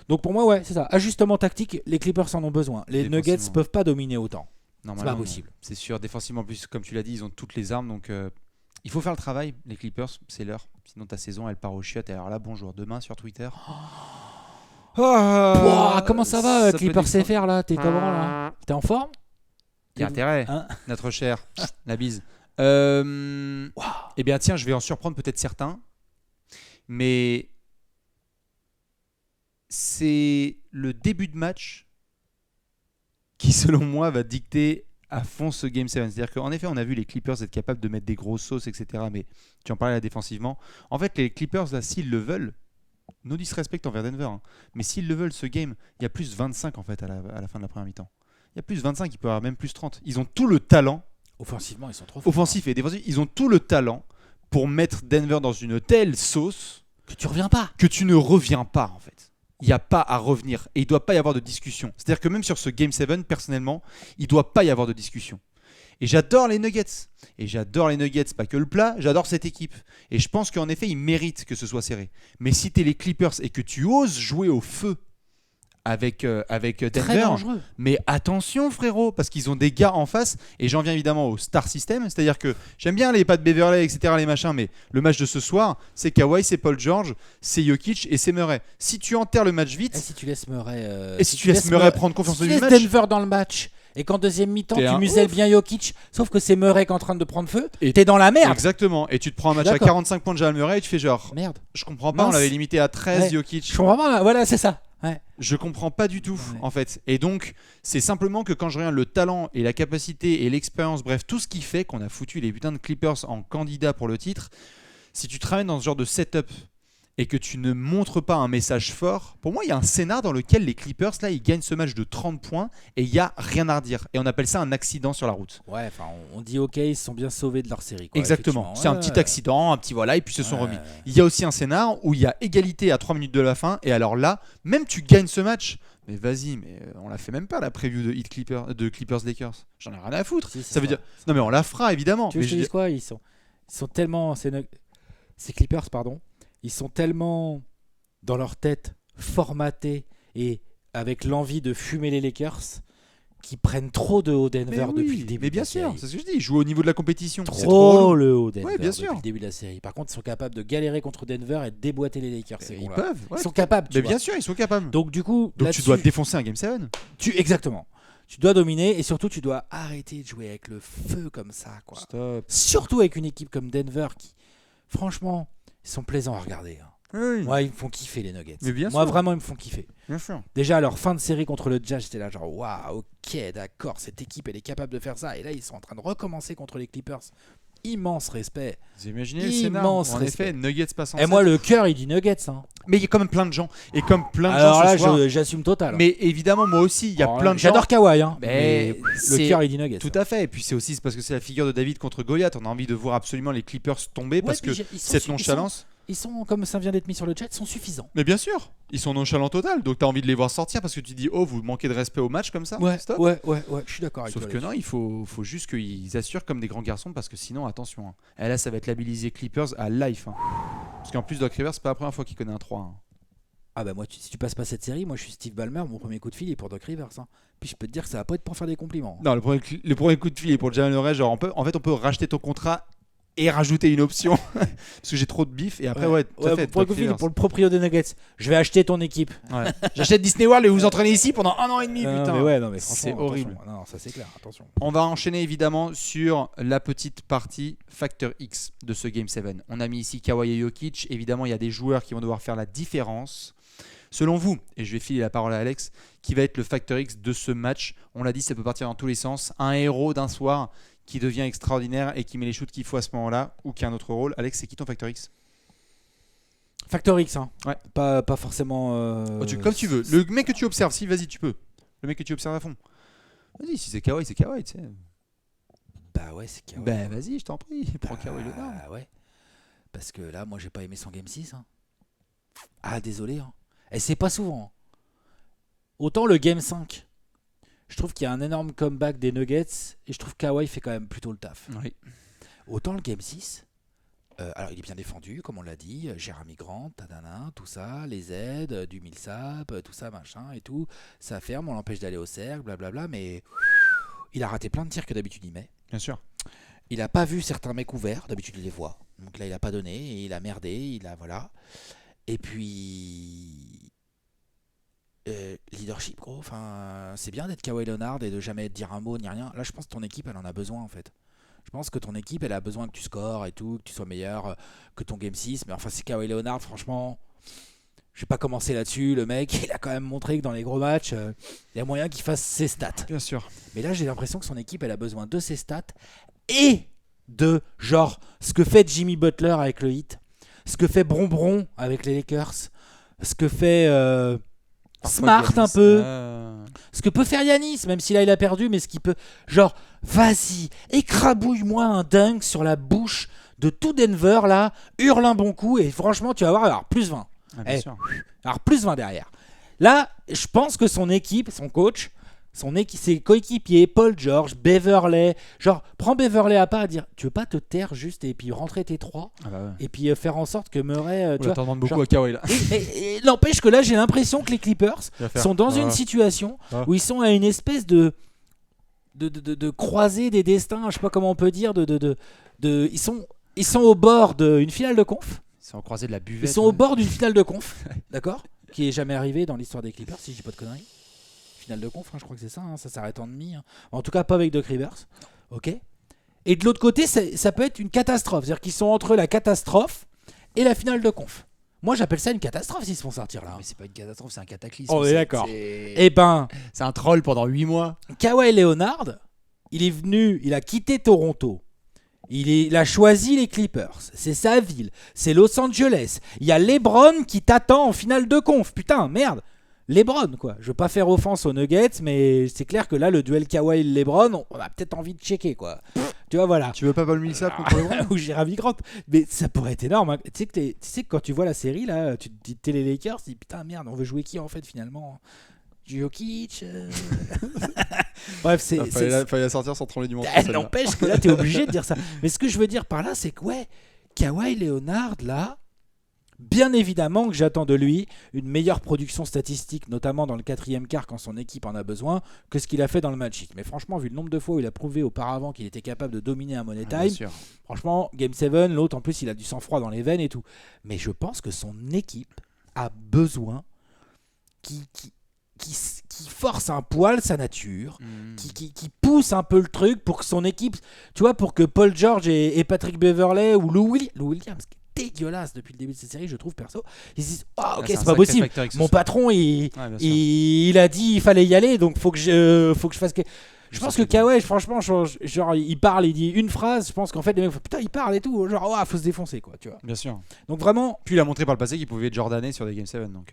[SPEAKER 2] Donc pour moi, ouais, c'est ça. Ajustement tactique, les Clippers en ont besoin. Les Nuggets peuvent pas dominer autant. C'est pas possible.
[SPEAKER 1] C'est sûr, défensivement, en plus, comme tu l'as dit, ils ont toutes les armes. Donc il faut faire le travail. Les Clippers, c'est l'heure. Sinon, ta saison, elle part au chiottes. Et alors là, bonjour. Demain sur Twitter.
[SPEAKER 2] Pouah, comment ça va,
[SPEAKER 1] peut
[SPEAKER 2] Clippers
[SPEAKER 1] être-
[SPEAKER 2] CFR là ? T'es comment là ? T'es en forme ?
[SPEAKER 1] Il y a intérêt,
[SPEAKER 2] Hein
[SPEAKER 1] notre cher. La bise. Eh bien, tiens, je vais en surprendre peut-être certains. Mais c'est le début de match qui, selon moi, va dicter à fond ce Game 7. C'est-à-dire qu'en effet, on a vu les Clippers être capables de mettre des grosses sauces, etc. Mais tu en parlais là défensivement. En fait, les Clippers, là, s'ils le veulent, no disrespect envers Denver, hein, mais s'ils le veulent, ce game, il y a plus 25 en fait à la fin de la première mi-temps. Il y a plus 25, il peut y avoir même plus 30. Ils ont tout le talent,
[SPEAKER 2] Offensivement, ils sont trop forts.
[SPEAKER 1] offensif et défensif, ils ont tout le talent pour mettre Denver dans une telle sauce
[SPEAKER 2] Que tu reviens pas.
[SPEAKER 1] que tu ne reviens pas en fait. Il n'y a pas à revenir et il ne doit pas y avoir de discussion. C'est-à-dire que même sur ce Game 7, personnellement, il ne doit pas y avoir de discussion. Et j'adore les Nuggets. Et j'adore les Nuggets, pas que le plat, j'adore cette équipe. Et je pense qu'en effet, ils méritent que ce soit serré. Mais si tu es les Clippers et que tu oses jouer au feu avec
[SPEAKER 2] Très
[SPEAKER 1] Denver,
[SPEAKER 2] dangereux.
[SPEAKER 1] mais attention frérot, parce qu'ils ont des gars en face, et j'en viens évidemment au star system, c'est-à-dire que j'aime bien les Pat Beverley, etc., les machins, mais le match de ce soir, c'est Kawhi, c'est Paul George, c'est Jokic et c'est Murray. Si tu enterres le match vite,
[SPEAKER 2] Et si tu laisses Murray.
[SPEAKER 1] et si tu laisses Murray prendre confiance
[SPEAKER 2] si
[SPEAKER 1] au
[SPEAKER 2] tu
[SPEAKER 1] début
[SPEAKER 2] laisses
[SPEAKER 1] du match,
[SPEAKER 2] Denver dans le match et qu'en deuxième mi-temps
[SPEAKER 1] T'es
[SPEAKER 2] tu
[SPEAKER 1] un
[SPEAKER 2] muselles
[SPEAKER 1] ouf.
[SPEAKER 2] bien Jokic, sauf que c'est Murray qui est en train de prendre feu,
[SPEAKER 1] Et-
[SPEAKER 2] t'es dans la merde.
[SPEAKER 1] exactement, et tu te prends un
[SPEAKER 2] Je suis
[SPEAKER 1] match à
[SPEAKER 2] d'accord.
[SPEAKER 1] 45 points de Jamal Murray et tu fais genre,
[SPEAKER 2] Merde.
[SPEAKER 1] je comprends pas, on
[SPEAKER 2] Mince.
[SPEAKER 1] l'avait limité à 13
[SPEAKER 2] Ouais.
[SPEAKER 1] Jokic.
[SPEAKER 2] Je comprends pas, voilà, c'est ça. Ouais.
[SPEAKER 1] Je comprends pas du tout
[SPEAKER 2] Ouais.
[SPEAKER 1] en fait. Et donc, c'est simplement que quand je regarde le talent et la capacité et l'expérience, bref, tout ce qui fait qu'on a foutu les putains de Clippers en candidat pour le titre, si tu te ramènes dans ce genre de setup et que tu ne montres pas un message fort, pour moi, il y a un scénar dans lequel les Clippers, là, ils gagnent ce match de 30 points et il y a rien à redire. Et on appelle ça un accident sur la route.
[SPEAKER 2] Ouais, enfin, on dit ok, ils se sont bien sauvés de leur série. Quoi,
[SPEAKER 1] Exactement. C'est
[SPEAKER 2] effectivement.
[SPEAKER 1] un
[SPEAKER 2] Ouais,
[SPEAKER 1] petit accident, un petit voilà, et puis ils se sont
[SPEAKER 2] ouais.
[SPEAKER 1] remis. Il y a aussi un scénar où il y a égalité à 3 minutes de la fin, et alors là, même tu gagnes ce match, mais vas-y, mais on la fait même pas la preview de Clippers Lakers. J'en ai rien à foutre.
[SPEAKER 2] Si, c'est
[SPEAKER 1] ça veut dire, non mais on la fera évidemment.
[SPEAKER 2] Tu veux
[SPEAKER 1] Mais
[SPEAKER 2] que je te dise quoi ils sont tellement. Ces Clippers, pardon. Ils sont tellement dans leur tête formatés et avec l'envie de fumer les Lakers qui prennent trop de haut Denver
[SPEAKER 1] mais oui,
[SPEAKER 2] depuis le début.
[SPEAKER 1] mais
[SPEAKER 2] de
[SPEAKER 1] bien la
[SPEAKER 2] sûr,
[SPEAKER 1] série. C'est ce que je dis. Ils jouent au niveau de la compétition. C'est
[SPEAKER 2] trop
[SPEAKER 1] relou.
[SPEAKER 2] le haut Denver
[SPEAKER 1] Ouais, bien
[SPEAKER 2] depuis
[SPEAKER 1] sûr.
[SPEAKER 2] le début de la série. Par contre, ils sont capables de galérer contre Denver et de déboîter les Lakers. Ces
[SPEAKER 1] Ils
[SPEAKER 2] cons-là.
[SPEAKER 1] peuvent.
[SPEAKER 2] Ils
[SPEAKER 1] ouais.
[SPEAKER 2] sont capables. Tu
[SPEAKER 1] Mais
[SPEAKER 2] vois.
[SPEAKER 1] bien sûr, ils sont capables.
[SPEAKER 2] Donc du coup,
[SPEAKER 1] Donc tu
[SPEAKER 2] là-dessus,
[SPEAKER 1] dois défoncer un Game 7.
[SPEAKER 2] exactement. Tu dois dominer et surtout tu dois arrêter de jouer avec le feu comme ça, quoi.
[SPEAKER 1] Stop.
[SPEAKER 2] Surtout avec une équipe comme Denver qui, franchement, ils sont plaisants à regarder. Hein.
[SPEAKER 1] Oui,
[SPEAKER 2] Moi, ils me font kiffer les Nuggets.
[SPEAKER 1] Mais bien
[SPEAKER 2] Moi,
[SPEAKER 1] sûr.
[SPEAKER 2] vraiment, ils me font kiffer.
[SPEAKER 1] bien sûr.
[SPEAKER 2] Déjà, leur fin de série contre le Jazz, j'étais là genre, waouh, ok, d'accord, cette équipe, elle est capable de faire ça. Et là, ils sont en train de recommencer contre les Clippers. immense respect.
[SPEAKER 1] Vous imaginez le scénario.
[SPEAKER 2] Immense
[SPEAKER 1] En
[SPEAKER 2] respect.
[SPEAKER 1] effet, Nuggets passe en
[SPEAKER 2] Et
[SPEAKER 1] 7.
[SPEAKER 2] moi, le cœur, il dit Nuggets. Hein.
[SPEAKER 1] Mais il y a quand même plein de gens. Et comme plein de
[SPEAKER 2] Alors
[SPEAKER 1] gens
[SPEAKER 2] là,
[SPEAKER 1] ce soir,
[SPEAKER 2] j'assume total.
[SPEAKER 1] mais évidemment, moi aussi, il y a
[SPEAKER 2] Alors,
[SPEAKER 1] plein de gens.
[SPEAKER 2] J'adore Kawhi, hein,
[SPEAKER 1] Mais
[SPEAKER 2] mais
[SPEAKER 1] c'est-
[SPEAKER 2] le cœur, il dit Nuggets.
[SPEAKER 1] Tout à fait. Et puis c'est aussi parce que c'est la figure de David contre Goliath. On a envie de voir absolument les Clippers tomber parce que cette nonchalance.
[SPEAKER 2] Ils sont, comme ça vient d'être mis sur le chat, ils sont suffisants.
[SPEAKER 1] Mais bien sûr, ils sont nonchalants total. Donc tu as envie de les voir sortir parce que tu dis, oh, vous manquez de respect au match comme ça.
[SPEAKER 2] Ouais,
[SPEAKER 1] Stop.
[SPEAKER 2] ouais, je suis d'accord avec
[SPEAKER 1] Sauf
[SPEAKER 2] toi.
[SPEAKER 1] que non, il faut juste qu'ils assurent comme des grands garçons parce que sinon, attention. Hein. Et là, ça va être labellisé Clippers à life. Hein. Parce qu'en plus, Doc Rivers, c'est pas la première fois qu'il connaît un 3. Hein.
[SPEAKER 2] Ah bah moi, si tu passes pas cette série, moi je suis Steve Ballmer, mon premier coup de fil est pour Doc Rivers. Hein. Puis je peux te dire que ça va pas être pour faire des compliments.
[SPEAKER 1] Non, le premier coup de fil est pour Jamal Murray. Genre, on peut racheter ton contrat et rajouter une option parce que j'ai trop de bif. Et après, ouais, tout à fait.
[SPEAKER 2] Pour le coup de fil, pour le proprio des Nuggets, je vais acheter ton équipe.
[SPEAKER 1] Ouais. J'achète Disney World et vous entraînez ici pendant 1 an et demi. Putain.
[SPEAKER 2] Mais ouais, non, mais
[SPEAKER 1] c'est
[SPEAKER 2] franchement,
[SPEAKER 1] horrible.
[SPEAKER 2] attention. Non, ça c'est clair, attention.
[SPEAKER 1] On va enchaîner évidemment sur la petite partie Factor X de ce Game 7. On a mis ici Kawhi et Jokic. Évidemment, il y a des joueurs qui vont devoir faire la différence. Selon vous, et je vais filer la parole à Alex, qui va être le Factor X de ce match? On l'a dit, ça peut partir dans tous les sens. Un héros d'un soir qui devient extraordinaire et qui met les shoots qu'il faut à ce moment-là, ou qui a un autre rôle. Alex, c'est qui ton Factor X?
[SPEAKER 2] Factor X, hein.
[SPEAKER 1] Ouais.
[SPEAKER 2] Pas forcément.
[SPEAKER 1] Comme tu veux. Le mec que tu observes, si, vas-y, tu peux. Le mec que tu observes à fond. Vas-y, si c'est Kawhi, c'est Kawhi, tu sais.
[SPEAKER 2] Bah ouais, c'est Kawhi.
[SPEAKER 1] Ben vas-y, je t'en prie, prends Kawhi Leonard.
[SPEAKER 2] Ah ouais. Parce que là, moi, j'ai pas aimé son Game 6. Hein. Ah, désolé. Hein. Et c'est pas souvent. Hein. Autant le Game 5, je trouve qu'il y a un énorme comeback des Nuggets et je trouve que Kawhi fait quand même plutôt le taf.
[SPEAKER 1] Oui.
[SPEAKER 2] Autant le Game 6, alors il est bien défendu, comme on l'a dit, Jeremy Grant, tadana, tout ça, les aides, du Millsap, tout ça, machin et tout. Ça ferme, on l'empêche d'aller au cercle, blablabla, mais il a raté plein de tirs que d'habitude il met.
[SPEAKER 1] Bien sûr.
[SPEAKER 2] Il a pas vu certains mecs ouverts, d'habitude il les voit. Donc là il a pas donné, et il a merdé, il a voilà. Et puis leadership gros, enfin c'est bien d'être Kawhi Leonard et de jamais dire un mot ni rien. Là je pense que ton équipe elle en a besoin en fait. Je pense que ton équipe elle a besoin que tu scores et tout, que tu sois meilleur que ton Game 6. Mais enfin c'est Kawhi Leonard, franchement, je vais pas commencer là-dessus. Le mec il a quand même montré que dans les gros matchs il y a moyen qu'il fasse ses stats.
[SPEAKER 1] Bien sûr.
[SPEAKER 2] Mais là j'ai l'impression que son équipe elle a besoin de ses stats et de genre ce que fait Jimmy Butler avec le Heat, ce que fait Bron avec les Lakers, ce que fait Smart un peu, ce que peut faire Yanis, même si là il a perdu, mais ce qu'il peut, genre vas-y, écrabouille-moi un dunk sur la bouche de tout Denver là, hurle un bon coup et franchement tu vas voir, alors plus 20.
[SPEAKER 1] Bien sûr.
[SPEAKER 2] Alors plus 20 derrière. Là, je pense que son équipe, son coach, ses coéquipiers, Paul George, Beverley, genre prends Beverley à part à dire tu veux pas te taire juste et puis rentrer tes 3 et puis faire en sorte que Murray tu vois,
[SPEAKER 1] t'en demandes beaucoup
[SPEAKER 2] genre,
[SPEAKER 1] à Kawhi là.
[SPEAKER 2] et n'empêche que là j'ai l'impression que les Clippers sont dans une situation où ils sont à une espèce de croisée des destins, je sais pas comment on peut dire, ils sont au bord d'une finale de conf.
[SPEAKER 1] Ils sont croisés de la buvette.
[SPEAKER 2] Ils sont au bord d'une finale de conf, d'accord, qui est jamais arrivée dans l'histoire des Clippers si je dis pas de conneries. Finale de conf, hein, je crois que c'est ça, hein, ça s'arrête en demi. Hein. En tout cas, pas avec Doc Rivers. Ok. Et de l'autre côté, ça peut être une catastrophe. C'est-à-dire qu'ils sont entre la catastrophe et la finale de conf. Moi, j'appelle ça une catastrophe s'ils se font sortir là.
[SPEAKER 1] Mais c'est pas une catastrophe, c'est un cataclysme.
[SPEAKER 2] Oh, d'accord.
[SPEAKER 1] C'est...
[SPEAKER 2] Eh ben,
[SPEAKER 1] c'est un troll pendant 8 mois.
[SPEAKER 2] Kawhi Leonard, il est venu, il a quitté Toronto. Il a choisi les Clippers. C'est sa ville. C'est Los Angeles. Il y a LeBron qui t'attend en finale de conf. Putain, merde. LeBron, quoi. Je veux pas faire offense aux Nuggets, mais c'est clair que là, le duel Kawhi-LeBron, on a peut-être envie de checker, quoi. Tu vois, voilà.
[SPEAKER 1] Tu veux pas Paul Millsap contre LeBron
[SPEAKER 2] Ou Jeremy Grant. Mais ça pourrait être énorme. Hein. Tu sais que quand tu vois la série, là, tu te dis t'es les Lakers, tu te dis putain, merde, on veut jouer qui en fait finalement? Jokic. Bref,
[SPEAKER 1] fallait sortir sans trembler du menton.
[SPEAKER 2] N'empêche que là, t'es obligé de dire ça. Mais ce que je veux dire par là, c'est que ouais, Kawhi Leonard, là, bien évidemment que j'attends de lui une meilleure production statistique, notamment dans le 4e quart quand son équipe en a besoin, que ce qu'il a fait dans le match. Mais franchement, vu le nombre de fois où il a prouvé auparavant qu'il était capable de dominer un Money Time, franchement, Game 7, l'autre en plus il a du sang-froid dans les veines et tout. Mais je pense que son équipe a besoin qui force un poil sa nature, qui pousse un peu le truc pour que son équipe, tu vois, pour que Paul George et Patrick Beverley ou Lou Williams, qui est dégueulasse depuis le début de cette série, je trouve perso, ils se disent ok, c'est pas possible, mon patron il a dit il fallait y aller, donc faut que je fasse Je pense que Kawhi, franchement, genre, il parle, il dit une phrase. Je pense qu'en fait, les mecs, putain, il parle et tout. Genre, faut se défoncer, quoi, tu vois.
[SPEAKER 1] Bien sûr.
[SPEAKER 2] Donc vraiment,
[SPEAKER 1] Puis il a montré par le passé qu'il pouvait jordaner sur des Game 7. Donc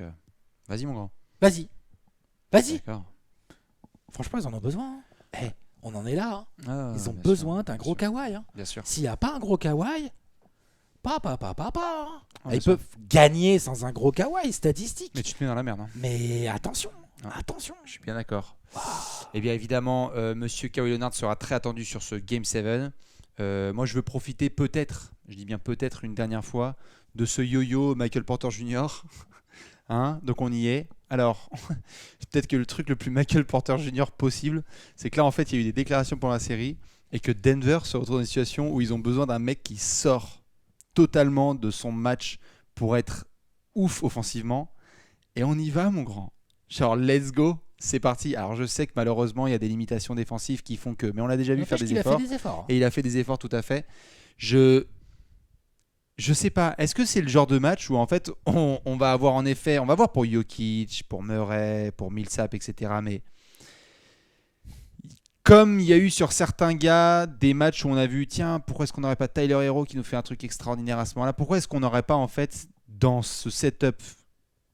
[SPEAKER 1] vas-y, mon grand.
[SPEAKER 2] vas-y.
[SPEAKER 1] D'accord.
[SPEAKER 2] Franchement, ils en ont besoin. On en est là.
[SPEAKER 1] Ah,
[SPEAKER 2] Ils ont
[SPEAKER 1] bien
[SPEAKER 2] besoin
[SPEAKER 1] sûr,
[SPEAKER 2] d'un
[SPEAKER 1] bien
[SPEAKER 2] gros
[SPEAKER 1] sûr.
[SPEAKER 2] Kawhi.
[SPEAKER 1] Bien sûr.
[SPEAKER 2] S'il n'y a pas un gros Kawhi,
[SPEAKER 1] Ah,
[SPEAKER 2] ils
[SPEAKER 1] bien sûr.
[SPEAKER 2] peuvent gagner sans un gros Kawhi, statistique.
[SPEAKER 1] Mais tu te mets dans la merde. Hein.
[SPEAKER 2] Mais attention,
[SPEAKER 1] Ah.
[SPEAKER 2] attention.
[SPEAKER 1] Je suis bien d'accord. Et bien évidemment, Monsieur Kawhi Leonard sera très attendu sur ce Game 7. Moi, je veux profiter peut-être, je dis bien peut-être une dernière fois, de ce yo-yo Michael Porter Jr. Hein, donc on y est. Alors, peut-être que le truc le plus Michael Porter Jr. possible, c'est que là, en fait, il y a eu des déclarations pour la série et que Denver se retrouve dans une situation où ils ont besoin d'un mec qui sort totalement de son match pour être ouf offensivement. Et on y va, mon grand. Genre, let's go. C'est parti. Alors, je sais que malheureusement, il y a des limitations défensives qui font que... Mais on l'a déjà vu faire des efforts.
[SPEAKER 2] Il a fait des efforts.
[SPEAKER 1] Et il a fait des efforts, tout à fait. Je sais pas, est-ce que c'est le genre de match où en fait on va avoir en effet, on va voir pour Jokic, pour Murray, pour Millsap, etc. Mais comme il y a eu sur certains gars des matchs où on a vu, tiens, pourquoi est-ce qu'on n'aurait pas Tyler Hero qui nous fait un truc extraordinaire à ce moment-là? Pourquoi est-ce qu'on n'aurait pas en fait dans ce setup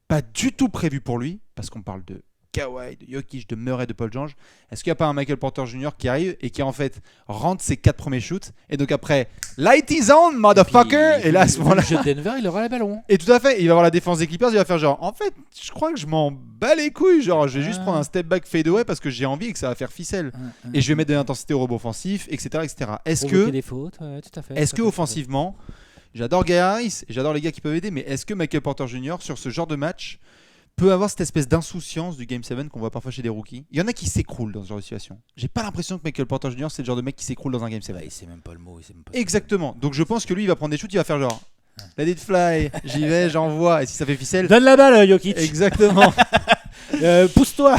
[SPEAKER 1] pas du tout prévu pour lui, parce qu'on parle de Kawhi, de Jokic, de Murray, de Paul George, est-ce qu'il n'y a pas un Michael Porter Jr. qui arrive et qui en fait rentre ses 4 premiers shoots et donc après light is on motherfucker et là à ce moment-là
[SPEAKER 2] Le jeu de Denver, il aura le ballon.
[SPEAKER 1] et tout à fait il va avoir la défense des Clippers, il va faire genre en fait je crois que je m'en bats les couilles, genre je vais juste prendre un step back fade away parce que j'ai envie et que ça va faire ficelle et je vais mettre de l'intensité au rebond offensif, etc. Est-ce
[SPEAKER 2] Provoquer
[SPEAKER 1] que
[SPEAKER 2] des fautes, ouais, tout à fait.
[SPEAKER 1] est-ce
[SPEAKER 2] tout
[SPEAKER 1] que
[SPEAKER 2] à fait.
[SPEAKER 1] offensivement, j'adore Gary Harris, et j'adore les gars qui peuvent aider, mais est-ce que Michael Porter Jr. sur ce genre de match peut avoir cette espèce d'insouciance du Game 7 qu'on voit parfois chez des rookies? Il y en a qui s'écroulent dans ce genre de situation. J'ai pas l'impression que Michael Porter Jr. c'est le genre de mec qui s'écroule dans un Game 7.
[SPEAKER 2] Ouais, c'est même pas le mot. C'est même pas
[SPEAKER 1] Exactement. Donc je pense que lui il va prendre des shoots, il va faire genre let it fly, j'y vais, j'envoie, et si ça fait ficelle.
[SPEAKER 2] Donne la balle, Jokic.
[SPEAKER 1] Exactement.
[SPEAKER 2] Pousse-toi.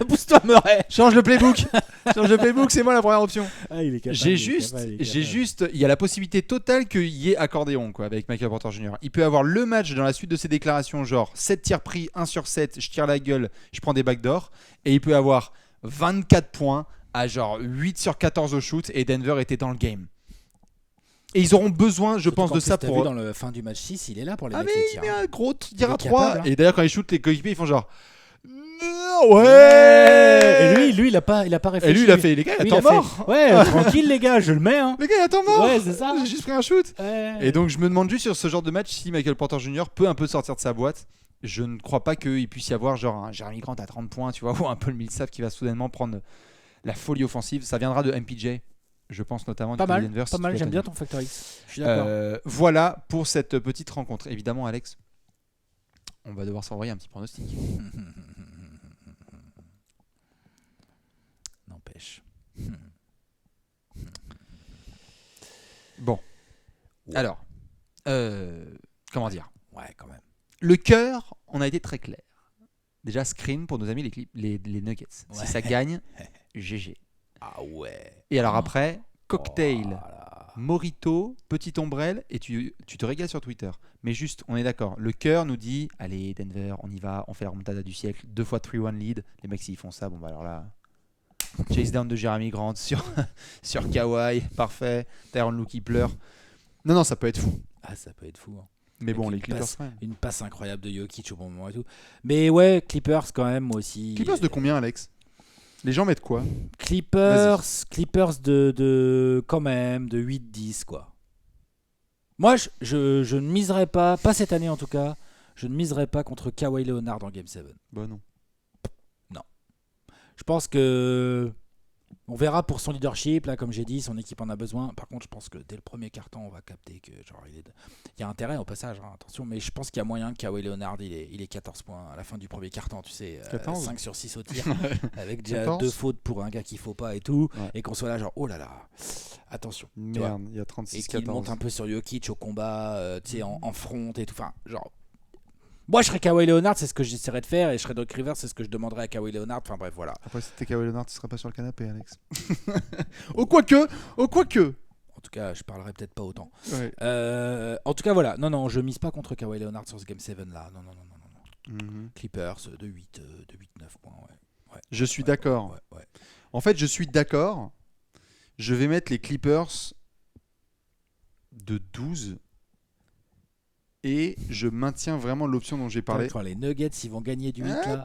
[SPEAKER 2] Pousse-toi, Murray.
[SPEAKER 1] Change le playbook. Change le playbook, c'est moi la première option.
[SPEAKER 2] Ah, il est capable,
[SPEAKER 1] J'ai juste, il y a la possibilité totale qu'il y ait accordéon quoi, avec Michael Porter Jr. Il peut avoir le match dans la suite de ses déclarations, genre 7 tirs pris, 1 sur 7, je tire la gueule, je prends des backdoors. Et il peut avoir 24 points à genre 8 sur 14 au shoot et Denver était dans le game. Et ils auront besoin, je pense, de ça pour.
[SPEAKER 2] Vu dans le fin du match 6, il est là pour les
[SPEAKER 1] Ah,
[SPEAKER 2] mecs
[SPEAKER 1] mais
[SPEAKER 2] qui
[SPEAKER 1] il
[SPEAKER 2] tirent.
[SPEAKER 1] met un gros tir
[SPEAKER 2] Il
[SPEAKER 1] à
[SPEAKER 2] est
[SPEAKER 1] 3.
[SPEAKER 2] capable, hein.
[SPEAKER 1] Et d'ailleurs, quand ils shootent, les coéquipiers ils font genre. Ouais.
[SPEAKER 2] Et lui, il a pas réfléchi.
[SPEAKER 1] Et lui, il a fait, les gars, il
[SPEAKER 2] Lui,
[SPEAKER 1] attend
[SPEAKER 2] il a
[SPEAKER 1] mort.
[SPEAKER 2] fait, ouais, tranquille, les gars, je le mets. Hein.
[SPEAKER 1] Les gars, il attend mort.
[SPEAKER 2] Ouais, c'est ça.
[SPEAKER 1] J'ai juste pris un shoot.
[SPEAKER 2] Ouais.
[SPEAKER 1] Et donc, je me demande juste sur ce genre de match si Michael Porter Jr. peut un peu sortir de sa boîte. Je ne crois pas qu'il puisse y avoir genre un Jeremy Grant à 30 points, tu vois, ou un Paul Millsap qui va soudainement prendre la folie offensive. Ça viendra de MPJ, je pense notamment.
[SPEAKER 2] Pas
[SPEAKER 1] du
[SPEAKER 2] mal,
[SPEAKER 1] Denver,
[SPEAKER 2] pas
[SPEAKER 1] si
[SPEAKER 2] mal,
[SPEAKER 1] tu
[SPEAKER 2] j'aime
[SPEAKER 1] veux
[SPEAKER 2] bien
[SPEAKER 1] t'amuser.
[SPEAKER 2] ton Factor X. Je suis d'accord.
[SPEAKER 1] Voilà pour cette petite rencontre. Évidemment, Alex, on va devoir s'envoyer un petit pronostic.
[SPEAKER 2] N'empêche.
[SPEAKER 1] Bon.
[SPEAKER 2] Ouais.
[SPEAKER 1] Alors, comment dire?
[SPEAKER 2] Ouais, quand même.
[SPEAKER 1] Le cœur, on a été très clair. Déjà, screen pour nos amis les Nuggets.
[SPEAKER 2] Ouais.
[SPEAKER 1] Si ça gagne, GG.
[SPEAKER 2] Ah ouais.
[SPEAKER 1] Et alors après, cocktail,
[SPEAKER 2] Voilà.
[SPEAKER 1] Morito, petite ombrelle, et tu te régales sur Twitter. Mais juste, on est d'accord. Le cœur nous dit, allez Denver, on y va, on fait la remontada du siècle. 2 fois 3-1 lead. Les mecs, s'ils font ça, bon bah alors là... Chase down de Jeremy Grant sur Kawhi, parfait. Tyronn Lue qui pleure. Non, ça peut être fou.
[SPEAKER 2] Ah, ça peut être fou. Hein.
[SPEAKER 1] Mais bon,
[SPEAKER 2] Avec
[SPEAKER 1] les
[SPEAKER 2] une
[SPEAKER 1] Clippers,
[SPEAKER 2] passe-
[SPEAKER 1] quand même.
[SPEAKER 2] Une passe incroyable de Jokic au bon moment et tout. Mais ouais, Clippers quand même, moi aussi.
[SPEAKER 1] Clippers de combien, Alex? Les gens mettent quoi?
[SPEAKER 2] Clippers de quand même, de 8-10 quoi. Moi, je ne miserais pas cette année en tout cas, je ne miserais pas contre Kawhi Leonard en Game 7.
[SPEAKER 1] Bah non.
[SPEAKER 2] Je pense que on verra pour son leadership, là, comme j'ai dit, son équipe en a besoin. Par contre, je pense que dès le premier carton, on va capter que genre il y a intérêt au passage, hein, attention, mais je pense qu'il y a moyen que Kawhi Leonard il est 14 points à la fin du premier carton, tu sais,
[SPEAKER 1] 14.
[SPEAKER 2] 5 sur 6 au tir, avec déjà
[SPEAKER 1] 14.
[SPEAKER 2] 2 fautes pour un gars qu'il faut pas et tout,
[SPEAKER 1] Ouais.
[SPEAKER 2] et qu'on soit là genre oh là là, attention. tu vois.
[SPEAKER 1] Merde, il y a
[SPEAKER 2] Et qu'il
[SPEAKER 1] 36-14.
[SPEAKER 2] monte un peu sur Jokic au combat, tu sais, en front et tout, enfin, genre. Moi, je serais Kawhi Leonard, c'est ce que j'essaierais de faire, et je serais Doc Rivers, c'est ce que je demanderais à Kawhi Leonard. Enfin bref, voilà.
[SPEAKER 1] Après, si t'es Kawhi Leonard, tu seras pas sur le canapé, Alex. Au quoique.
[SPEAKER 2] En tout cas, je parlerai peut-être pas autant.
[SPEAKER 1] Ouais.
[SPEAKER 2] En tout cas, voilà. Non, je mise pas contre Kawhi Leonard sur ce Game 7 là. Non.
[SPEAKER 1] Mhm.
[SPEAKER 2] Clippers de 8-9 points, ouais.
[SPEAKER 1] Je suis d'accord.
[SPEAKER 2] Ouais.
[SPEAKER 1] En fait, je suis d'accord. Je vais mettre les Clippers de 12 et je maintiens vraiment l'option dont j'ai parlé.
[SPEAKER 2] Quand les Nuggets ils vont gagner du 8 là.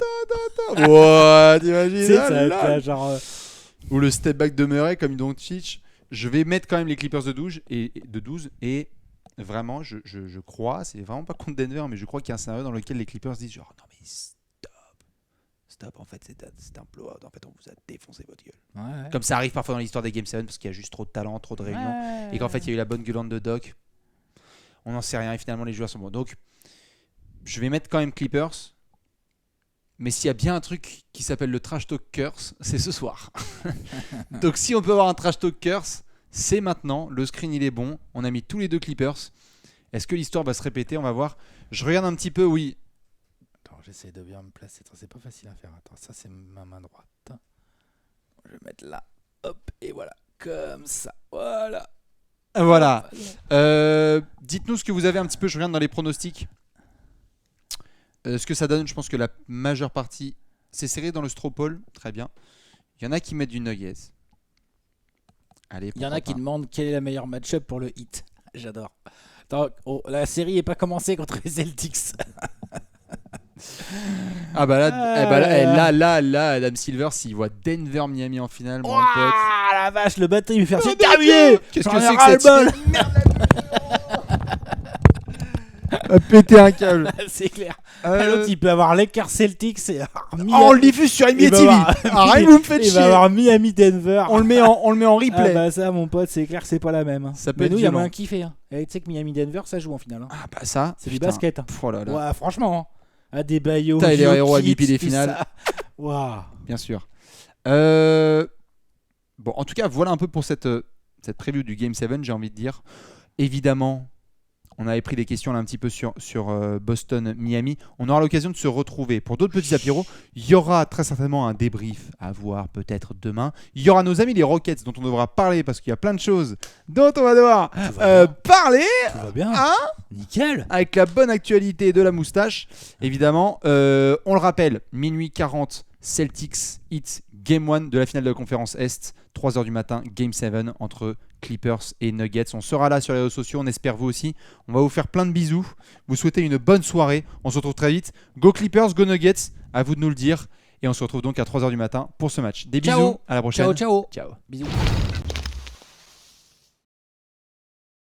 [SPEAKER 1] Ouah, t'imagines
[SPEAKER 2] Ça va
[SPEAKER 1] là,
[SPEAKER 2] être
[SPEAKER 1] là.
[SPEAKER 2] là, genre.
[SPEAKER 1] Ou le step back de Murray comme Doncic. Je vais mettre quand même les Clippers de 12 et vraiment, je crois, c'est vraiment pas contre Denver, mais je crois qu'il y a un scénario dans lequel les Clippers disent genre non mais stop, en fait c'est un blowout, en fait on vous a défoncé votre gueule.
[SPEAKER 2] Ouais.
[SPEAKER 1] Comme ça arrive parfois dans l'histoire des Game 7 parce qu'il y a juste trop de talent, trop de réunions et qu'en fait il y a eu la bonne gueulante de Doc. On n'en sait rien et finalement les joueurs sont bons. Donc je vais mettre quand même Clippers. Mais s'il y a bien un truc qui s'appelle le trash talk curse, c'est ce soir. Donc si on peut avoir un trash talk curse, c'est maintenant. Le screen il est bon. On a mis tous les deux Clippers. Est-ce que l'histoire va se répéter? On va voir. Je regarde un petit peu, oui.
[SPEAKER 2] Attends, j'essaie de bien me placer. C'est pas facile à faire. Attends, ça c'est ma main droite. Je vais mettre là. Hop, et voilà. Comme ça. Voilà.
[SPEAKER 1] Voilà. Dites-nous ce que vous avez un petit peu. Je regarde dans les pronostics. Ce que ça donne, je pense que la majeure partie, c'est serré dans le straw poll. Très bien. Il y en a qui mettent du Nuggets. Allez,
[SPEAKER 2] il y en a qui demandent quel est le meilleur match-up pour le Heat. J'adore. Attends, la série n'est pas commencée contre les Celtics.
[SPEAKER 1] Ah bah là, Adam Silver, s'il voit Denver Miami en finale, mon pote.
[SPEAKER 2] Ah la vache, le bateau il me fait c'est terminé.
[SPEAKER 1] Qu'est-ce que c'est que cette idée de merde? A péter un câble.
[SPEAKER 2] C'est clair. L'autre il peut avoir Lakers Celtics et
[SPEAKER 1] on le diffuse sur NBA TV. Arrête, vous me faites chier.
[SPEAKER 2] Il va avoir Miami Denver.
[SPEAKER 1] On le met en replay.
[SPEAKER 2] Ah bah ça mon pote, c'est clair que c'est pas la même.
[SPEAKER 1] Ça peut
[SPEAKER 2] mais
[SPEAKER 1] être
[SPEAKER 2] nous il y a
[SPEAKER 1] violent.
[SPEAKER 2] moyen de kiffer. Hein. Et tu sais que Miami Denver ça joue en finale. Hein.
[SPEAKER 1] Ah bah ça,
[SPEAKER 2] c'est du basket. Hein.
[SPEAKER 1] Oh là là.
[SPEAKER 2] Ouais, franchement. Hein. Des Bayo.
[SPEAKER 1] T'as les héros MVP des finales.
[SPEAKER 2] Waouh.
[SPEAKER 1] Bien sûr. Bon, en tout cas, voilà un peu pour cette preview du Game 7, j'ai envie de dire. Évidemment, on avait pris des questions là un petit peu sur Boston-Miami. On aura l'occasion de se retrouver pour d'autres petits apéros. Il y aura très certainement un débrief à voir peut-être demain. Il y aura nos amis les Rockets dont on devra parler parce qu'il y a plein de choses dont on va devoir parler.
[SPEAKER 2] Tout va bien.
[SPEAKER 1] Hein,
[SPEAKER 2] nickel.
[SPEAKER 1] avec la bonne actualité de la moustache. Évidemment, on le rappelle, minuit 40, Celtics Heat Game 1 de la finale de la conférence Est. 3h du matin, Game 7 entre Clippers et Nuggets. On sera là sur les réseaux sociaux, on espère vous aussi. On va vous faire plein de bisous. Vous souhaitez une bonne soirée. On se retrouve très vite. Go Clippers, go Nuggets. À vous de nous le dire. Et on se retrouve donc à 3h du matin pour ce match. Des bisous. À la prochaine.
[SPEAKER 2] Ciao.
[SPEAKER 1] Ciao.
[SPEAKER 2] Bisous.